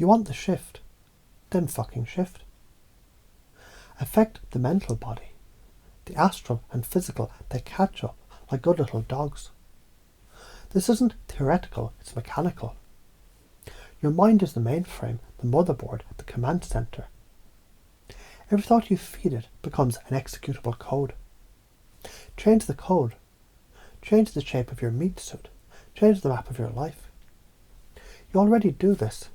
You want the shift, then fucking shift. Affect the mental body. The astral and physical, they catch up like good little dogs. This isn't theoretical, it's mechanical. Your mind is the mainframe, the motherboard, the command center. Every thought you feed it becomes an executable code. Change the code. Change the shape of your meat suit. Change the map of your life. You already do this.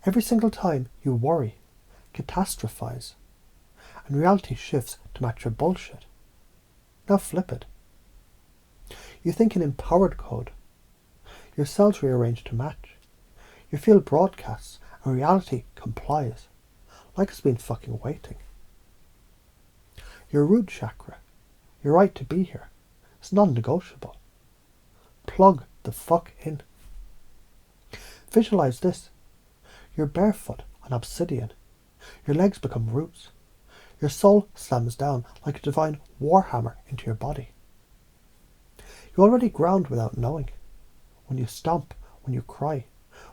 Every single time you worry, catastrophize, and reality shifts to match your bullshit. Now flip it. You think in empowered code. Your cells rearrange to match. Your field broadcasts and reality complies, like it's been fucking waiting. Your root chakra, your right to be here, is non-negotiable. Plug the fuck in. Visualize this. You're barefoot on obsidian. Your legs become roots. Your soul slams down like a divine warhammer into your body. You already ground without knowing. When you stomp, when you cry,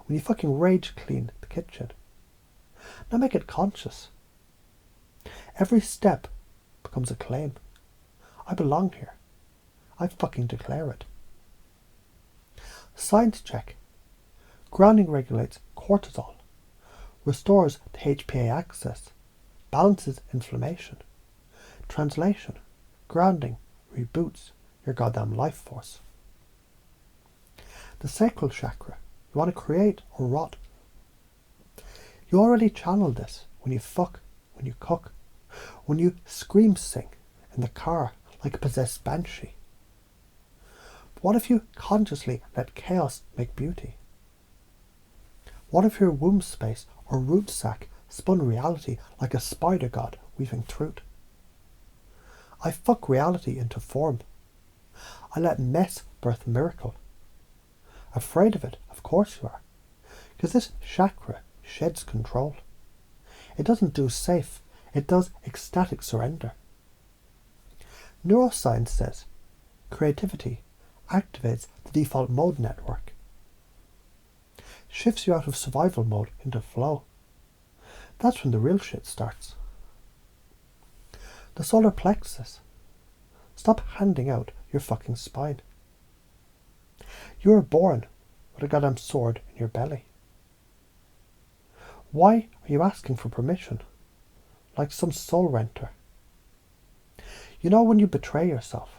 when you fucking rage clean the kitchen. Now make it conscious. Every step becomes a claim. I belong here. I fucking declare it. Science check. Grounding regulates cortisol, restores the HPA axis, balances inflammation. Translation. Grounding reboots your goddamn life force. The sacral chakra. You want to create or rot. You already channel this when you fuck, when you cook, when you scream sing in the car like a possessed banshee. But what if you consciously let chaos make beauty? What if your womb space or root sac spun reality like a spider god weaving truth? I fuck reality into form. I let mess birth miracle. Afraid of it, of course you are, because this chakra sheds control. It doesn't do safe, it does ecstatic surrender. Neuroscience says creativity activates the default mode network, shifts you out of survival mode into flow. That's when the real shit starts. The solar plexus. Stop handing out your fucking spine. You were born with a goddamn sword in your belly. Why are you asking for permission? Like some soul renter. You know when you betray yourself,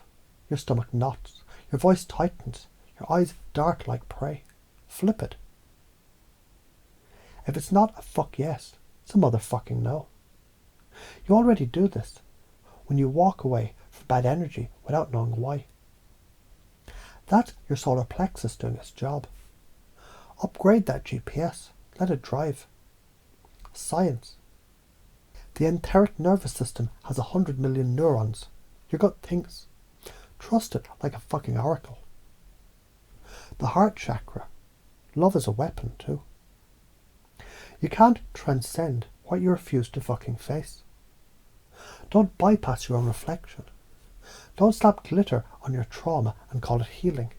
your stomach knots, your voice tightens, your eyes dart like prey. Flip it. If it's not a fuck yes, it's a motherfucking no. You already do this when you walk away from bad energy without knowing why. That's your solar plexus doing its job. Upgrade that GPS. Let it drive. Science. The enteric nervous system has 100 million neurons. Your gut thinks. Trust it like a fucking oracle. The heart chakra. Love is a weapon too. You can't transcend what you refuse to fucking face. Don't bypass your own reflection. Don't slap glitter on your trauma and call it healing.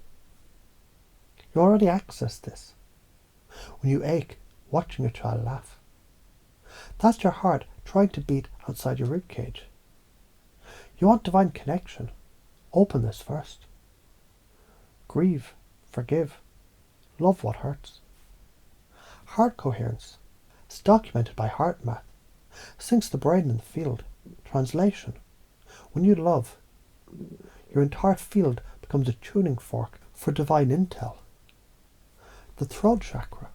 You already access this. When you ache watching a child laugh. That's your heart trying to beat outside your ribcage. You want divine connection. Open this first. Grieve, forgive, love what hurts. Heart coherence. It's documented by HeartMath. Syncs the brain in the field. Translation. When you love, your entire field becomes a tuning fork for divine intel. The throat chakra.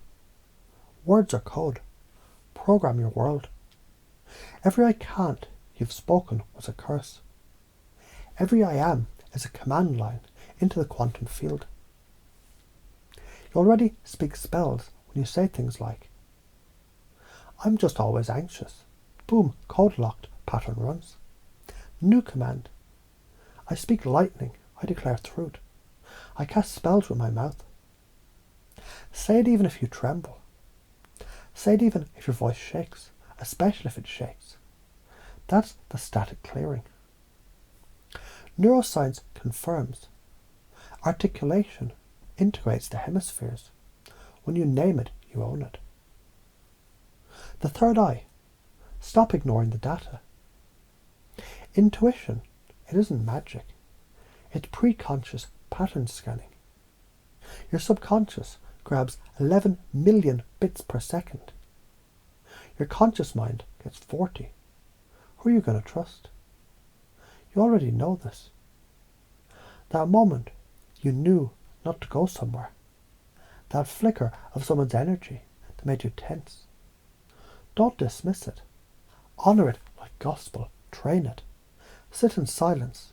Words are code. Program your world. Every I can't you've spoken was a curse. Every I am is a command line into the quantum field. You already speak spells when you say things like, I'm just always anxious. Boom, code locked, pattern runs. New command. I speak lightning, I declare truth. I cast spells with my mouth. Say it even if you tremble. Say it even if your voice shakes, especially if it shakes. That's the static clearing. Neuroscience confirms. Articulation integrates the hemispheres. When you name it, you own it. The third eye. Stop ignoring the data. Intuition, it isn't magic. It's pre-conscious pattern scanning. Your subconscious grabs 11 million bits per second. Your conscious mind gets 40. Who are you going to trust? You already know this. That moment you knew not to go somewhere. That flicker of someone's energy that made you tense. Don't dismiss it. Honour it like gospel. Train it. Sit in silence.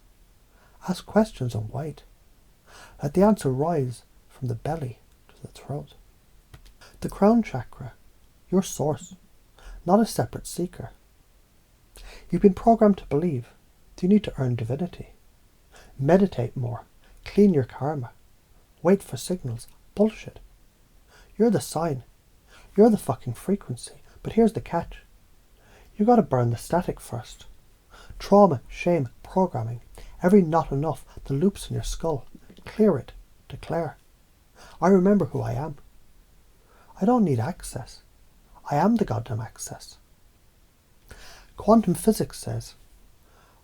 Ask questions and wait. Let the answer rise from the belly to the throat. The crown chakra, your source, not a separate seeker. You've been programmed to believe that you need to earn divinity. Meditate more. Clean your karma. Wait for signals. Bullshit. You're the sign. You're the fucking frequency. But here's the catch. You gotta burn the static first. Trauma, shame, programming. Every not enough, the loops in your skull. Clear it. Declare. I remember who I am. I don't need access. I am the goddamn access. Quantum physics says,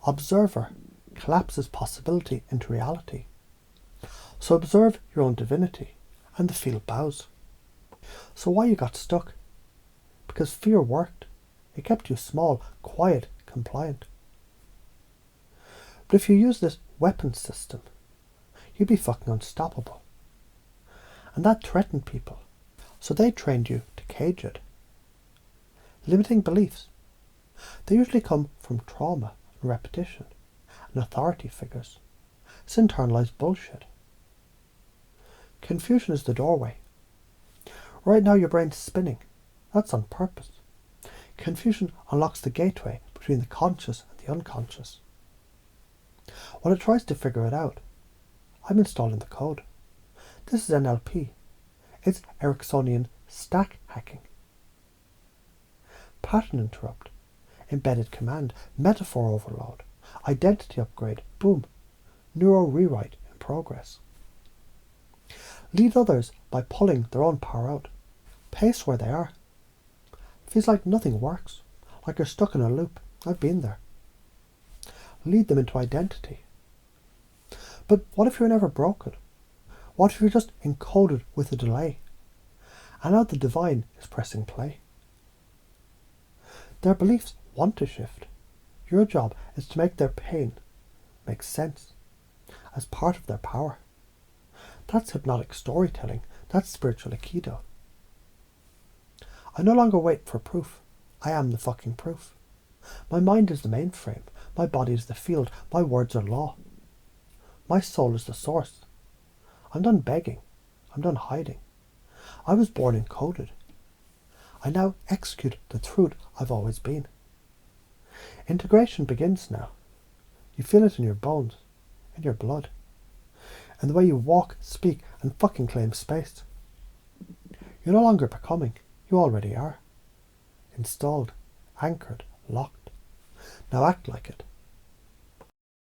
observer collapses possibility into reality. So observe your own divinity, and the field bows. So why you got stuck? Because fear worked. It kept you small, quiet, compliant. But if you use this weapon system, you'd be fucking unstoppable. And that threatened people, so they trained you to cage it. Limiting beliefs. They usually come from trauma and repetition and authority figures. It's internalized bullshit. Confusion is the doorway. Right now your brain's spinning. That's on purpose. Confusion unlocks the gateway between the conscious and the unconscious. When it tries to figure it out, I'm installing the code. This is NLP. It's Ericksonian stack hacking. Pattern interrupt, embedded command, metaphor overload, identity upgrade, boom, neuro rewrite in progress. Lead others by pulling their own power out. Pace where they are. Feels like nothing works, like you're stuck in a loop. I've been there. Lead them into identity. But what if you're never broken? What if you're just encoded with a delay? And now the divine is pressing play. Their beliefs want to shift. Your job is to make their pain make sense as part of their power. That's hypnotic storytelling. That's spiritual aikido. I no longer wait for proof. I am the fucking proof. My mind is the mainframe. My body is the field. My words are law. My soul is the source. I'm done begging. I'm done hiding. I was born encoded. I now execute the truth I've always been. Integration begins now. You feel it in your bones, in your blood, and the way you walk, speak, and fucking claim space. You're no longer becoming. You already are. Installed, anchored, locked. Now act like it.